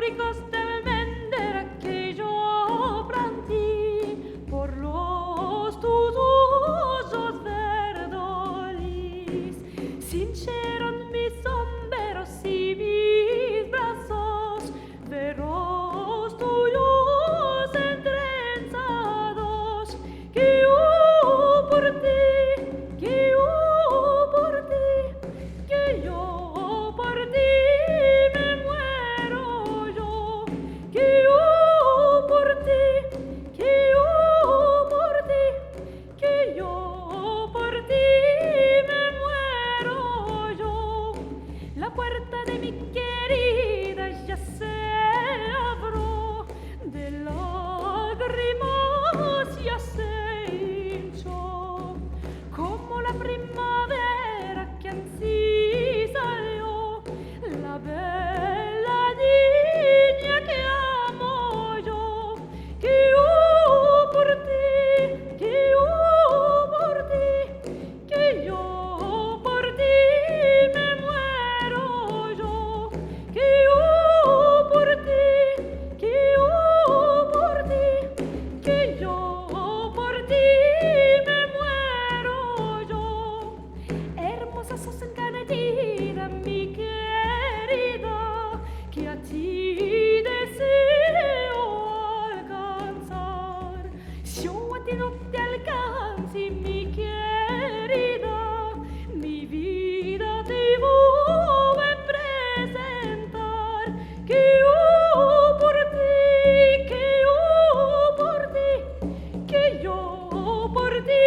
fabricos de almendra que yo brandí por los tus ojos verdolis. Cincharon mis sombreros y mis brazos, veros tuyos entrenzados, que yo por ti, que yo por ti, que yo por ti me muero yo, que yo por ti, que yo por ti, que yo por ti me muero yo. La puerta de mi querida ya se abrió, de lágrimas ya se hinchó, como la primavera que ansí salió, la bella niña que amo yo, que yo por ti, que yo por ti, que yo por ti me muero yo, que yo por ti, que yo por ti, que yo por ti me muero yo. Hermosa sos encanadita, mi querida, que a ti deseo alcanzar. Si yo a ti no te alcance, mi querida, mi vida te voy a presentar, que yo por ti, que yo por ti, que yo por ti